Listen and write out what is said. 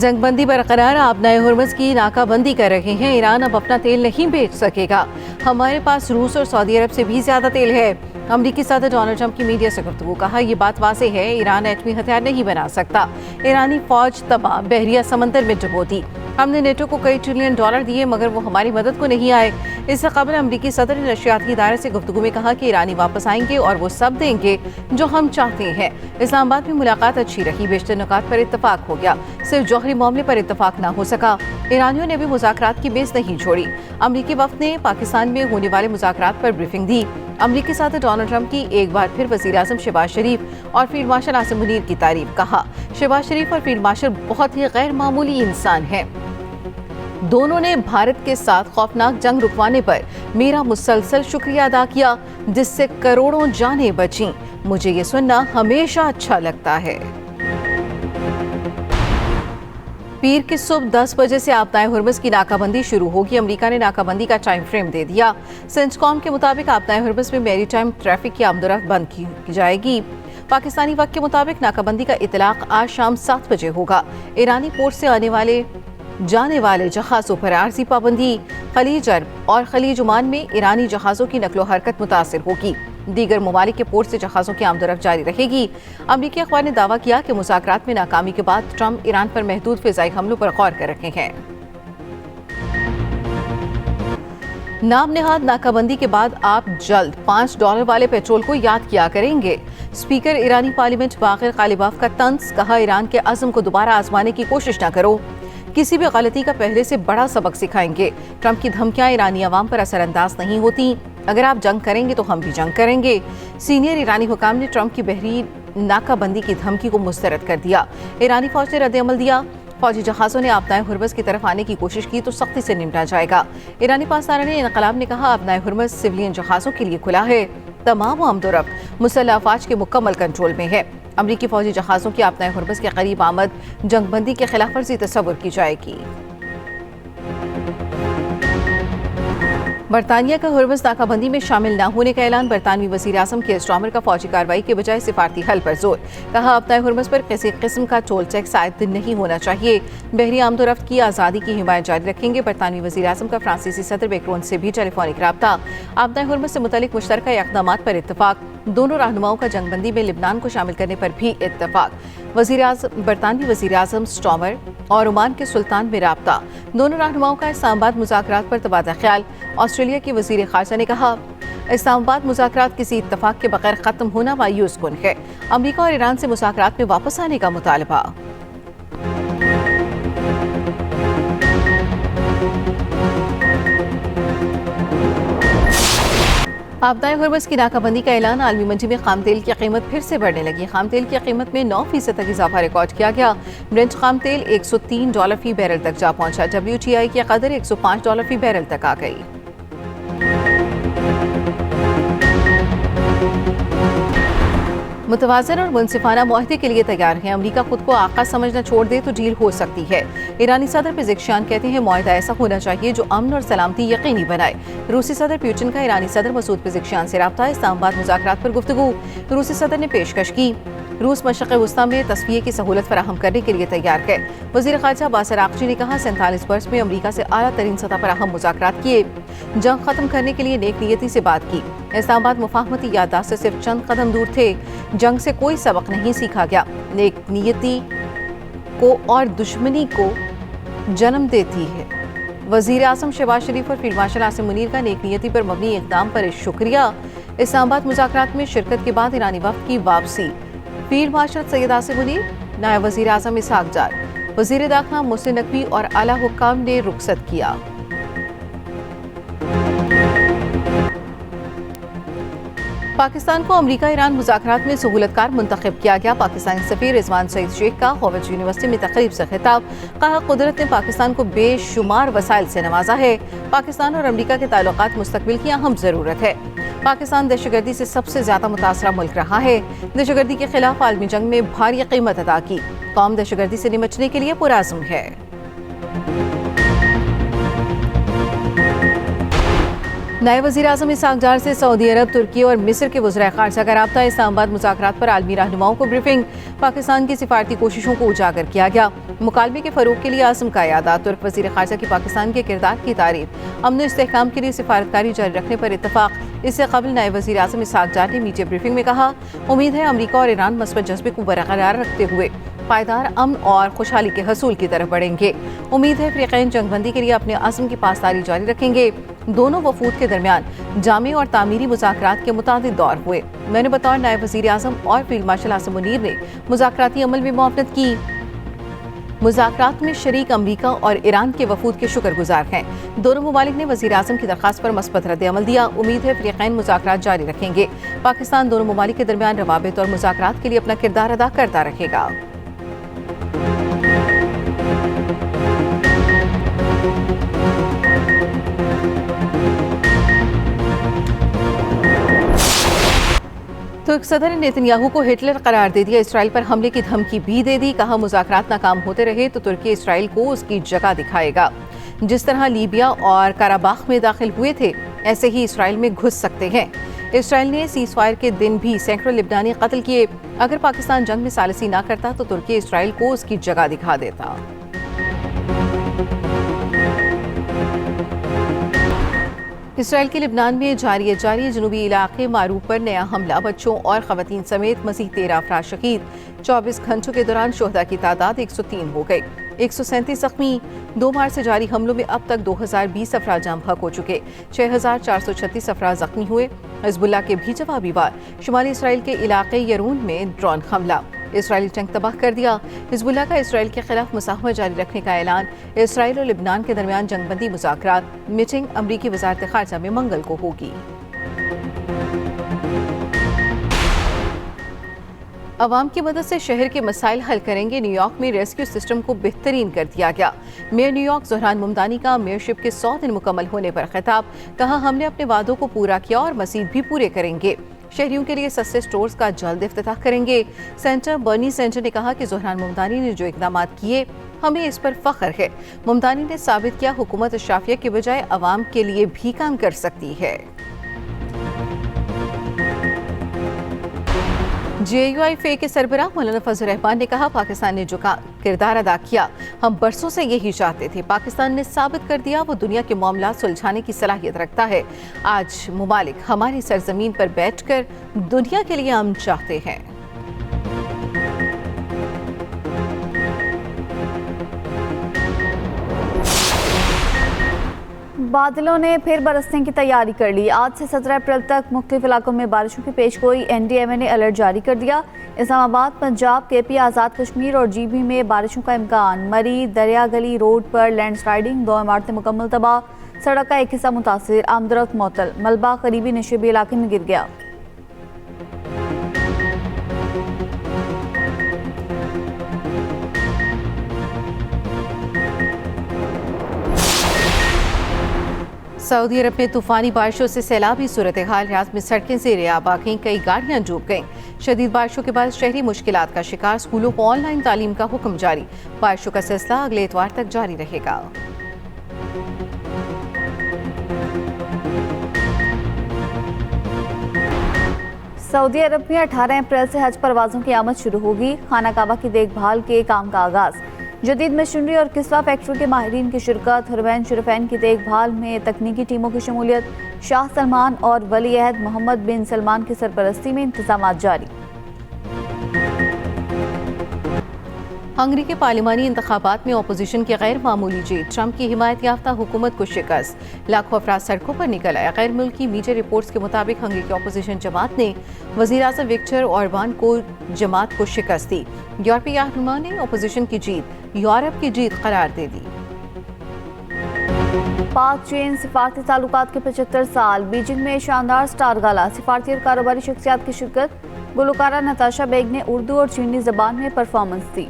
जंग बंदी बरकरार, आबनाए हुर्मुज़ की नाकाबंदी कर रहे हैं। ईरान अब अपना तेल नहीं बेच सकेगा। हमारे पास रूस और सऊदी अरब से भी ज्यादा तेल है। अमरीकी सदर डोनाल्ड ट्रंप की मीडिया से गुफ्तगू, कहा यह बात वाज़ेह है, ईरान एटमी हथियार नहीं बना सकता। ईरानी फौज तबाह, बहरिया समंदर में डुबो दी। हमने नेटो को कई ट्रिलियन डॉलर दिए मगर वो हमारी मदद को नहीं आए। इससे कबल अमरीकी सदर ने नशियाती इदारे से गुफ्तगू में कहा कि ईरानी वापस आएंगे और वो सब देंगे जो हम चाहते हैं। इस्लामाबाद में मुलाकात अच्छी रही, बेशतर नुकात पर इत्तफाक हो गया, सिर्फ जौहरी मामले पर इत्तफाक ना हो सका। ईरानियों ने भी मुज़ाकरात की बेस नहीं छोड़ी। अमरीकी वफ़द ने पाकिस्तान में होने वाले मुज़ाकरात पर ब्रीफिंग दी। अमरीकी सदर डोनाल्ड ट्रंप की एक बार फिर वज़ीर आज़म शहबाज शरीफ और फील्ड मार्शल आसिम मुनीर की तारीफ, कहा शहबाज शरीफ और फील्ड मार्शल बहुत ही गैर मामूली इंसान हैं। दोनों ने भारत के साथ खौफनाक जंग रुकवाने पर मेरा मुसलसल शुक्रिया अदा किया, जिससे करोड़ों जानें बचीं। मुझे ये सुनना हमेशा अच्छा लगता है। पीर की सुबह 10 बजे से आबनाए हुर्मुज़ की नाकाबंदी शुरू होगी। अमेरिका ने नाकाबंदी का टाइम फ्रेम दे दिया। सेंचकॉम के मुताबिक आबनाए हुर्मुज़ में मेरी टाइम ट्रैफिक की आमदोरफ्त बंद की जाएगी। पाकिस्तानी वक्त के मुताबिक नाकाबंदी का इतलाक आज शाम 7 बजे होगा। ईरानी पोर्ट से जाने वाले जहाज़ों पर आर्जी पाबंदी। खलीज अरब और खलीज ओमान में ईरानी जहाज़ों की नकलो हरकत मुतासिर होगी। दीगर ममालिक के पोर्ट से जहाज़ों की आमदोरफ्त जारी रहेगी। अमरीकी अखबार ने दावा किया कि मुज़ाकरात में नाकामी के बाद ट्रंप ईरान पर महदूद फ़िज़ाई हमलों पर गौर कर रहे हैं। नाम नेहाद नाकाबंदी के बाद आप जल्द $5 वाले पेट्रोल को याद किया करेंगे। स्पीकर ईरानी पार्लियामेंट बाक़िर कालिबाफ का तंज, कहा ईरान के अज़्म को दोबारा आजमाने की कोशिश न करो, किसी भी गलती का पहले से बड़ा सबक सिखाएंगे। ट्रंप की धमकियां ईरानी अवाम पर असरअंदाज नहीं होती। अगर आप जंग करेंगे तो हम भी जंग करेंगे। सीनियर ईरानी हुकाम ने ट्रंप की बहरी नाकाबंदी की धमकी को मुस्तरद कर दिया। ईरानी फौज ने रद्द-ए-अमल दिया। फौजी जहाज़ों ने आबनाए हुर्मुज़ की तरफ आने की कोशिश की तो सख्ती से निपटा जाएगा। ईरानी पासदारान इनक़लाब ने कहा आबनाए हुर्मुज़ सिविलियन जहाज़ों के लिए खुला है। तमाम आमदोरफ्त मुसल्लह अफ़वाज के मुकम्मल कंट्रोल में है। अमरीकी फौजी जहाज़ों की आबनाए हुर्मुज़ के करीब आमद जंगबंदी के खिलाफ वर्जी तस्वुर की जाएगी। बरतानिया का हुर्मुज़ नाकाबंदी में शामिल न होने का ऐलान। बरतानवी वज़ीर आज़म के स्टार्मर का फौजी कार्रवाई के बजाय सिफारती हल पर जोर, कहा आबनाए हुर्मुज़ पर किसी किस्म का टोल टैक्स आयद नहीं होना चाहिए। बहरी आमदोरफ्त की आज़ादी की हिमायत जारी रखेंगे। बरतानवी वज़ीर आज़म का फ्रांसीसी सदर मैक्रोन से भी टेलीफोनिक रब्ता। आबनाए हुर्मुज़ से मुतल्लिक मुश्तरका इक़दामात पर इत्तफाक। दोनों रहनुमाओं का जंगबंदी में लिबनान को शामिल करने पर भी इत्तफाक। बरतानवी वज़ीर आज़म स्टार्मर और ओमान के सुल्तान में राब्ता। दोनों रहनुमाओं का इस्लामाबाद मुज़ाकरात पर तबादला ख्याल। ऑस्ट्रेलिया की वज़ीर ख़ारजा ने कहा इस्लामाबाद मुज़ाकरात किसी इत्तफाक के बगैर ख़त्म होना मायूस कुन है। अमरीका और ईरान से मुज़ाकरात में वापस आने का मुतालबा। आबनाए हुर्मुज़ की नाकाबंदी का ऐलान। आलमी मंडी में खाम तेल की कीमत फिर से बढ़ने लगी। खाम तेल की कीमत में 9% तक इजाफा रिकॉर्ड किया गया। ब्रेंट खाम तेल $103 फी बैरल तक जा पहुंचा। WTI की कदर $105 फी बैरल तक आ गई। मुतवाज़न और मुनसिफाना मुआहदे के लिए तैयार है। अमरीका खुद को आका समझना छोड़ दे तो डील हो सकती है। ईरानी सदर पेज़ेश्कियान कहते हैं मुआहदा ऐसा होना चाहिए जो अमन और सलामती यकीनी बनाए। रूसी सदर पुतिन का ईरानी सदर मसूद पेज़ेश्कियान से रब्ता। इस्लामाबाद मुज़ाकरात पर गुफ्तगू। रूसी सदर ने पेशकश की रूस मशरिक़ वस्ता में तस्फिये की सहूलत फराहम करने के लिए तैयार है। वज़ीर ख़ारजा अब्बास अराग़ची ने कहा 47 वर्ष में अमरीका से आला तरीन सतह पर अहम मुज़ाकरात किए। जंग ख़त्म करने के लिए नेक नियती से बात की। इस्लामाबाद मुफ़ाहमती याददाश्त से सिर्फ चंद कदम दूर थे। जंग से कोई सबक नहीं सीखा गया। नेक नियती को और दुश्मनी को जन्म देती है। वज़ीर आज़म शहबाज शरीफ और फील्ड मार्शल आसिम मुनीर का नेक नियती पर मबनी इक़दाम पर शुक्रिया। इस्लामाबाद मुज़ाकरात में शिरकत के बाद ईरानी वफ़द की वापसी। फील्ड मार्शल सैयद आसिम मुनीर, नायब वज़ीर आज़म इसहाक़ जार, वज़ीर दाख़िला मोहसिन नकवी और आला हुक्काम ने रुख़सत किया। पाकिस्तान को अमरीका ईरान मुज़ाकरात में सहूलतकार मुंतखब किया गया। पाकिस्तानी सफ़ीर रिजवान सईद शेख का हॉवर्ड यूनिवर्सिटी में तकरीब से खिताब, कहा कुदरत ने पाकिस्तान को बेशुमार वसाइल से नवाजा है। पाकिस्तान और अमरीका के ताल्लुकात मुस्तकबिल की अहम ज़रूरत है। पाकिस्तान दहशतगर्दी से सबसे ज़्यादा मुतासरा मुल्क रहा है। दहशतगर्दी के खिलाफ आलमी जंग में भारी कीमत अदा की। कौम दहशतगर्दी से निपटने के लिए पुरअज़्म है। नए वज़ीर आज़म इसहाक डार से सऊदी अरब, तुर्की और मिस्र के वज़ीर ख़ारजा का राब्ता। इस्लामाबाद मुज़ाकरात पर आलमी रहनुमाओं को ब्रीफिंग। पाकिस्तान की सिफारती कोशिशों को उजागर किया गया। मुकालमे के फ़रोग़ के लिए आज़म का यादा। तुर्क वज़ीर ख़ारजा की पाकिस्तान के किरदार की तारीफ। अमन इस्तेहकाम के लिए सिफारतकारी जारी रखने पर इत्तफ़ाक़। इससे कबल नए वज़ीर आज़म इसहाक डार ने मीडिया ब्रीफिंग में कहा, उम्मीद है अमरीका और ईरान मस्बत जज्बे को बरकरार रखते हुए पायदार अमन और खुशहाली के हसूल की तरफ बढ़ेंगे। उम्मीद है फ़रीक़ैन जंगबंदी के लिए अपने अज़्म की पासदारी जारी रखेंगे। दोनों वफूद के दरमियान जामी और तामीरी मुज़ाकरात के मुतादिद दौर हुए। मैंने बतौर नायब वज़ीर आज़म और फील्ड मार्शल आसिम मुनीर ने मुज़ाकराती अमल में मुआवनत की। मुज़ाकरात में शरीक अमरीका और ईरान के वफूद के शुक्रगुजार हैं। दोनों ममालिक ने वज़ीर आज़म की दरख्वास्त पर मस्बत रद्द अमल दिया। उम्मीद है फ़रीक़ैन मुज़ाकरात जारी रखेंगे। पाकिस्तान दोनों ममालिक के दरमियान रवाबित और मुज़ाकरात के लिए अपना किरदार अदा करता रहेगा। तुर्क सदर नेतन्याहू को हिटलर करार दे दिया। इसराइल पर हमले की धमकी भी दे दी। कहा, मुज़ाकरात नाकाम होते रहे तो तुर्की इसराइल को उसकी जगह दिखाएगा। जिस तरह लीबिया और कराबाख में दाखिल हुए थे, ऐसे ही इसराइल में घुस सकते हैं। इसराइल ने सीज़ फायर के दिन भी सैकड़ों लिबनानी कत्ल किए। अगर पाकिस्तान जंग में सालिसी ना करता तो तुर्की इसराइल को उसकी जगह दिखा देता। इसराइल के लिबनान में जारी जनूबी इलाके मारूफ पर नया हमला। बच्चों और ख़वातीन समेत मज़ीद 13 अफराद शहीद। 24 घंटों के दौरान शुहदा की तादाद 103 हो गई। 137 ज़ख्मी। 2 मार्च से जारी हमलों में अब तक 2020 अफराद जाम बहक हो चुके। 6436 अफराद ज़ख्मी हुए। हिज़्बुल्लाह के भी जवाबी वार। शुमाली इसराइल के इलाके यरून में ड्रोन हमला। इसराइली टैंक तबाह कर दिया। हिज़्बुल्लाह का इसराइल के खिलाफ मुसाहमत जारी रखने का ऐलान। इसराइल और लिबनान के दरमियान जंगबंदी मुज़ाकरात। मीटिंग अमरीकी वज़ारत ख़ारजा में मंगल को होगी। अवाम की मदद से शहर के मसाइल हल करेंगे। न्यूयॉर्क में रेस्क्यू सिस्टम को बेहतरीन कर दिया गया। मेयर न्यूयॉर्क ज़ोहरान मुमदानी का मेयरशिप के 100 दिन मुकम्मल होने पर खिताब। कहा, हमने अपने वादों को पूरा किया और मज़ीद भी पूरे करेंगे। शहरियों के लिए सस्ते स्टोर्स का जल्द इफ्तिताह करेंगे। सेंटर बर्नी सेंटर ने कहा कि ज़ोहरान मुमदानी ने जो इक़दाम किए, हमें इस पर फ़ख्र है। मुमदानी ने साबित किया हुकूमत शाफिया के बजाय अवाम के लिए भी काम कर सकती है। JUIFA के सरबराह मौलाना फजल रहमान ने कहा, पाकिस्तान ने जो किरदार अदा किया, हम बरसों से यही चाहते थे। पाकिस्तान ने साबित कर दिया वो दुनिया के मामला सुलझाने की सलाहियत रखता है। आज मुमालिक हमारी सरजमीन पर बैठकर दुनिया के लिए अमन चाहते हैं। बादलों ने फिर बरसने की तैयारी कर ली। आज से 17 अप्रैल तक मुख्तलिफ इलाकों में बारिशों की पेशगोई। NDMA ने अलर्ट जारी कर दिया। इस्लामाबाद, पंजाब, KP, आज़ाद कश्मीर और GB में बारिशों का इम्कान। मरी दरिया गली रोड पर लैंडस्लाइडिंग, 2 इमारतें मुकम्मल तबाह। सड़क का एक हिस्सा मुतासिर। आमदरख्त मुअत्तल। मलबा करीबी नशेबी इलाके में गिर गया। सऊदी अरब में तूफानी बारिशों से सैलाबी सूरत हाल। रियाद में सड़कें ज़ेरे आब आ गईं, कई गाड़ियां डूब गईं। शदीद बारिशों के बाद शहरी मुश्किलात का शिकार। स्कूलों को ऑनलाइन तालीम का हुक्म जारी। बारिशों का सिलसिला अगले इतवार तक जारी रहेगा। सऊदी अरब में 18 अप्रैल से हज परवाज़ों की आमद शुरू होगी। खाना काबा की देखभाल के काम का आगाज़। जदीद मशीनरी और किस्वा फैक्ट्री के माहिरीन की शिरकत। हुरवैन शुरफैन की देखभाल में तकनीकी टीमों की शमूलियत। शाह सलमान और वली अहद मोहम्मद बिन सलमान की सरपरस्ती में इंतजामात जारी। हंगरी के पार्लिमानी इंतखाबात में अपोजिशन की गैर मामूली जीत। ट्रंप की हिमायत याफ्ता हुकूमत को शिकस्त। लाखों अफराद सड़कों पर निकल आए। गैर मुल्की मीडिया रिपोर्ट्स के मुताबिक हंगरी की अपोजिशन जमात ने वज़ीर आज़म विक्टर ऑरबान को जमात को शिकस्त दी। यूरोपीय रहनुमा ने अपोजिशन की जीत यूरोप की जीत करार दे दी। पाक चीन सिफारती ताल्लुकात के 75 साल। बीजिंग में शानदार स्टार गाला। सिफारती और कारोबारी शख्सियात की शिरकत। गुलकारा नताशा बेग ने उर्दू और चीनी ज़बान में परफॉर्मेंस दी।